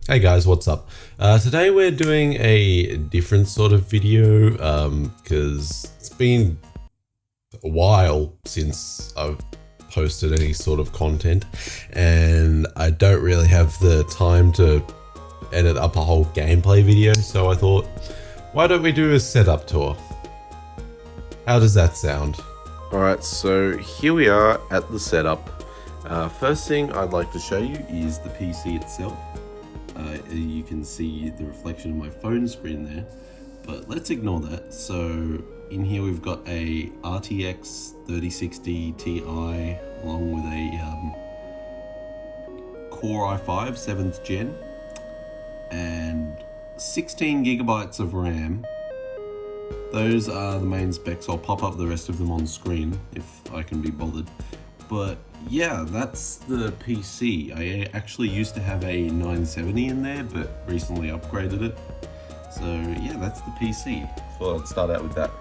Hey guys, what's up? Today we're doing a different sort of video because it's been a while since I've posted any sort of content and I don't really have the time to edit up a whole gameplay video, so I thought, why don't we do a setup tour? How does that sound? Alright, so here we are at the setup. First thing I'd like to show you is the PC itself. You can see the reflection of my phone screen there, but let's ignore that. So in here we've got a RTX 3060 Ti along with a Core i5 7th gen and 16 gigabytes of RAM. Those are the main specs. I'll pop up the rest of them on screen if I can be bothered. But yeah, that's the PC. I actually used to have a 970 in there, but recently upgraded it. So yeah, that's the PC. Thought I'd start out with that.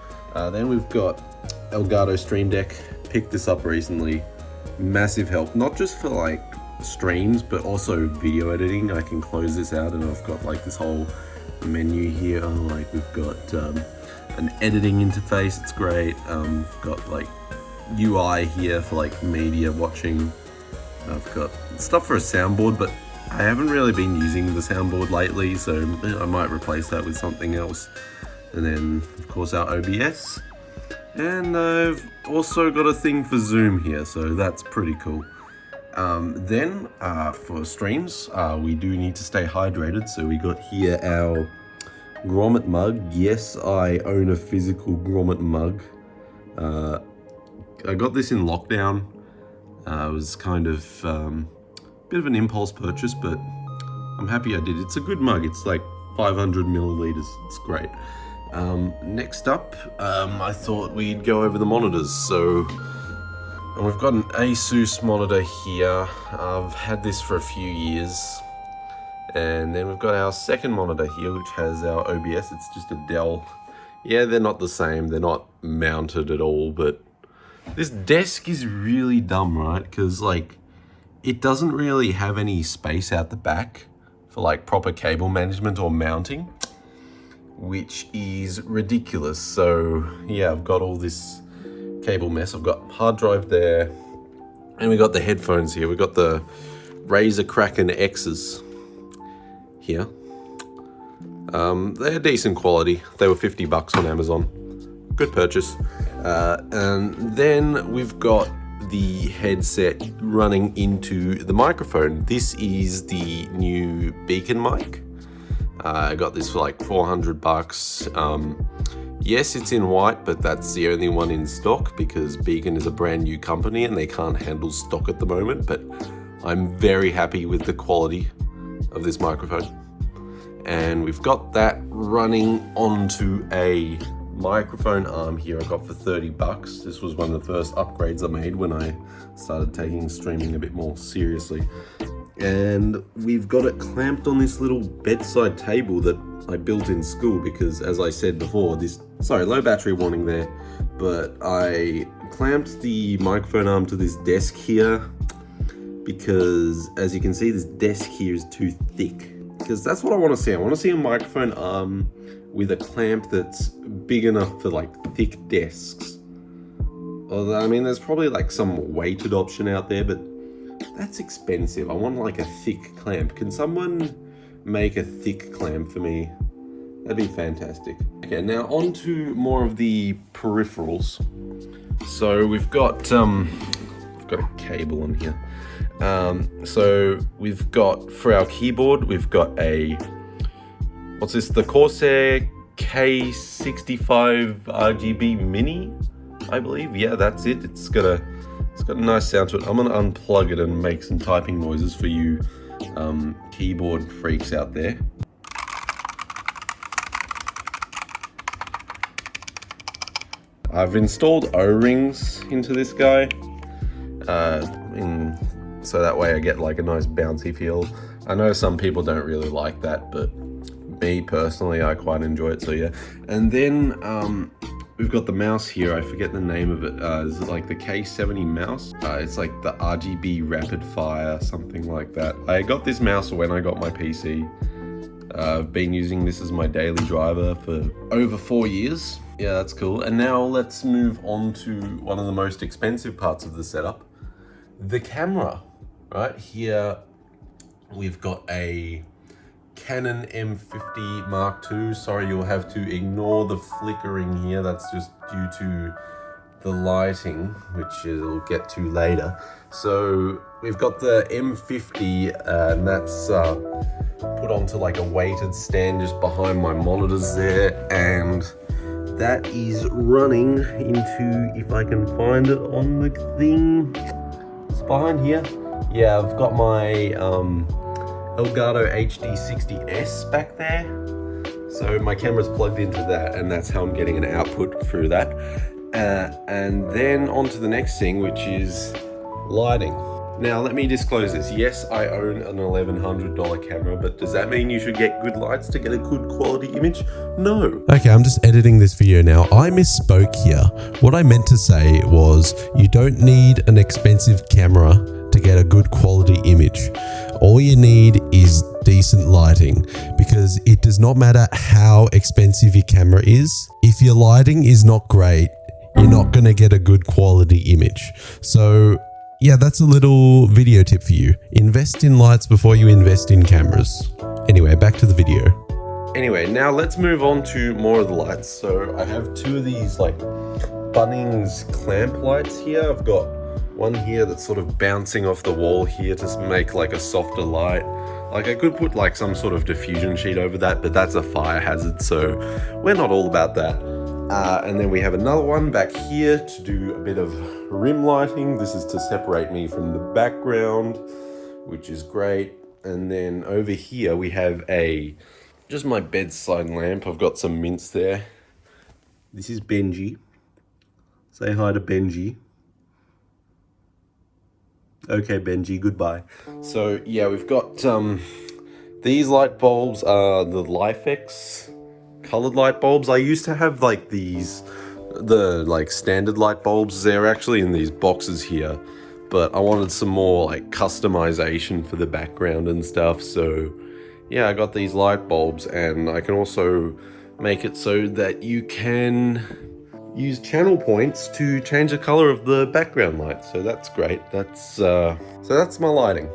Then we've got Elgato Stream Deck. Picked this up recently. Massive help, not just for like streams, but also video editing. I can close this out and I've got like this whole menu here. Like we've got an editing interface, it's great. Got like UI here for like media watching. I've got stuff for a soundboard, but I haven't really been using the soundboard lately, so I might replace that with something else. And then of course our OBS, and I've also got a thing for Zoom here, so that's pretty cool. Then for streams, we do need to stay hydrated, so we got here our grommet mug. Yes, I own a physical grommet mug. I got this in lockdown. It was kind of a bit of an impulse purchase, but I'm happy I did. It's a good mug. It's like 500 milliliters. It's great. Next up, I thought we'd go over the monitors. So we've got an Asus monitor here. I've had this for a few years. And then we've got our second monitor here, which has our OBS. It's just a Dell. Yeah, they're not the same. They're not mounted at all, but this desk is really dumb, right? Because like, it doesn't really have any space out the back for like proper cable management or mounting, which is ridiculous. So yeah, I've got all this cable mess. I've got hard drive there, and we got the headphones here. We got the Razer Kraken X's here. They're decent quality. They were $50 on Amazon. Good purchase. And then we've got the headset running into the microphone. This is the new Beacon mic. I got this for like $400. Yes, it's in white, but that's the only one in stock because Beacon is a brand new company and they can't handle stock at the moment. But I'm very happy with the quality of this microphone. And we've got that running onto a microphone arm here I got for $30. This was one of the first upgrades I made when I started taking streaming a bit more seriously. And we've got it clamped on this little bedside table that I built in school because, as I said before, low battery warning there, but I clamped the microphone arm to this desk here because, as you can see, this desk here is too thick. Because that's what I want to see. I want to see a microphone arm with a clamp that's big enough for like thick desks. Although, I mean, there's probably like some weighted option out there, but that's expensive. I want like a thick clamp. Can someone make a thick clamp for me? That'd be fantastic. Okay, now on to more of the peripherals. So we've got a cable on here. So we've got, for our keyboard, we've got what's this? The Corsair K65 RGB Mini, I believe. Yeah, that's it. It's got a nice sound to it. I'm gonna unplug it and make some typing noises for you keyboard freaks out there. I've installed O-rings into this guy, so that way I get like a nice bouncy feel. I know some people don't really like that, but me personally, I quite enjoy it. So yeah, and then we've got the mouse here. I forget the name of it. Is it like the K70 mouse? It's like the RGB rapid fire, something like that. I got this mouse when I got my PC. I've been using this as my daily driver for over 4 years. Yeah, that's cool. And now let's move on to one of the most expensive parts of the setup, the camera. Right here, we've got a Canon M50 Mark II. Sorry, you'll have to ignore the flickering here. That's just due to the lighting, which we'll get to later. So we've got the M50, and that's put onto like a weighted stand just behind my monitors there, and that is running into, if I can find it on the thing, it's behind here. Yeah, I've got my Elgato HD60S back there. So my camera's plugged into that, and that's how I'm getting an output through that. And then on to the next thing, which is lighting. Now, let me disclose this. Yes, I own an $1,100 camera, but does that mean you should get good lights to get a good quality image? No. Okay, I'm just editing this video now. I misspoke here. What I meant to say was you don't need an expensive camera to get a good quality image. All you need is decent lighting, because it does not matter how expensive your camera is. If your lighting is not great, you're not going to get a good quality image. So yeah, that's a little video tip for you. Invest in lights before you invest in cameras. Anyway, back to the video. Anyway, now let's move on to more of the lights. So I have two of these like Bunnings clamp lights here. I've got one here that's sort of bouncing off the wall here to make like a softer light. Like I could put like some sort of diffusion sheet over that, but that's a fire hazard, so we're not all about that. And then we have another one back here to do a bit of rim lighting. This is to separate me from the background, which is great. And then over here we have just my bedside lamp. I've got some mints there. This is Benji. Say hi to Benji. Okay, Benji, goodbye. So yeah, we've got these light bulbs are the Lifex colored light bulbs. I used to have like the like standard light bulbs. They're actually in these boxes here, but I wanted some more like customization for the background and stuff. So yeah, I got these light bulbs, and I can also make it so that you can use channel points to change the color of the background light. So that's great. So that's my lighting.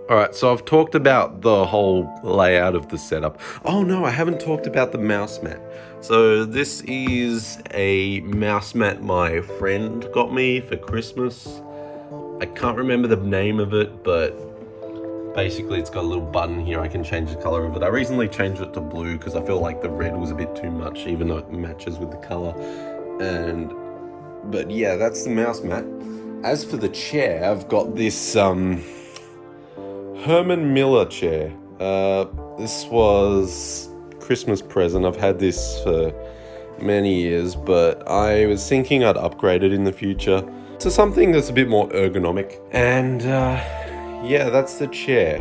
All right, so I've talked about the whole layout of the setup. Oh no, I haven't talked about the mouse mat. So this is a mouse mat my friend got me for Christmas. I can't remember the name of it, but basically it's got a little button here. I can change the color of it. I recently changed it to blue because I feel like the red was a bit too much, even though it matches with the color. But yeah, that's the mouse mat. As for the chair, I've got this Herman Miller chair. This was Christmas present. I've had this for many years, but I was thinking I'd upgrade it in the future to something that's a bit more ergonomic. And yeah, that's the chair.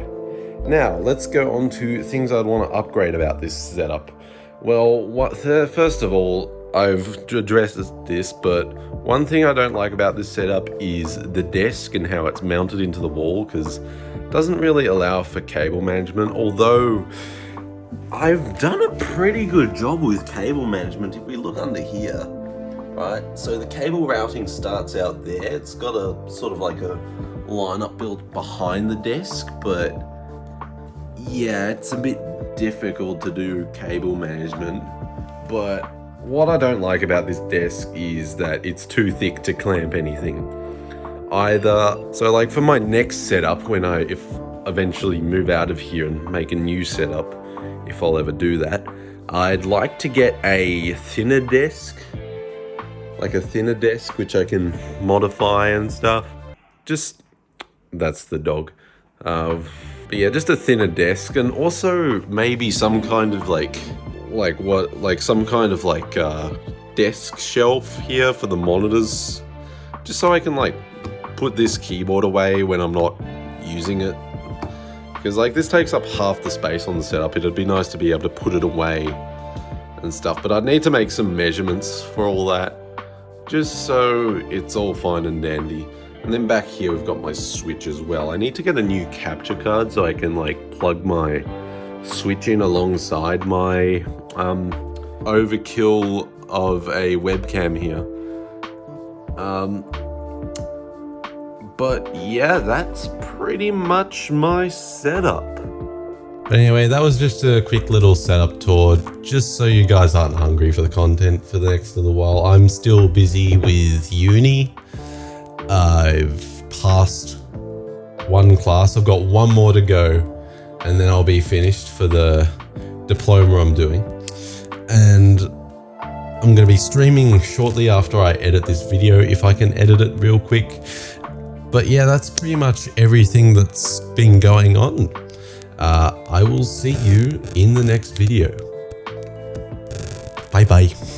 Now let's go on to things I'd want to upgrade about this setup. Well, first of all, I've addressed this, but one thing I don't like about this setup is the desk and how it's mounted into the wall, because it doesn't really allow for cable management, although I've done a pretty good job with cable management. If we look under here, right, so the cable routing starts out there. It's got a sort of like a lineup built behind the desk, but yeah, it's a bit difficult to do cable management. But what I don't like about this desk is that it's too thick to clamp anything either. So like for my next setup, if eventually move out of here and make a new setup, if I'll ever do that, I'd like to get a thinner desk, which I can modify and stuff. That's the dog. But yeah, just a thinner desk, and also maybe some kind of desk shelf here for the monitors, just so I can like put this keyboard away when I'm not using it, because like this takes up half the space on the setup. It'd be nice to be able to put it away and stuff, but I'd need to make some measurements for all that, just so it's all fine and dandy. And then back here we've got my switch as well. I need to get a new capture card so I can like plug my switch in alongside my overkill of a webcam here. But yeah, that's pretty much my setup. But anyway, that was just a quick little setup tour, just so you guys aren't hungry for the content for the next little while. I'm still busy with uni. I've passed one class. I've got one more to go, and then I'll be finished for the diploma I'm doing. And I'm going to be streaming shortly after I edit this video, if I can edit it real quick. But yeah, that's pretty much everything that's been going on. I will see you in the next video. Bye bye.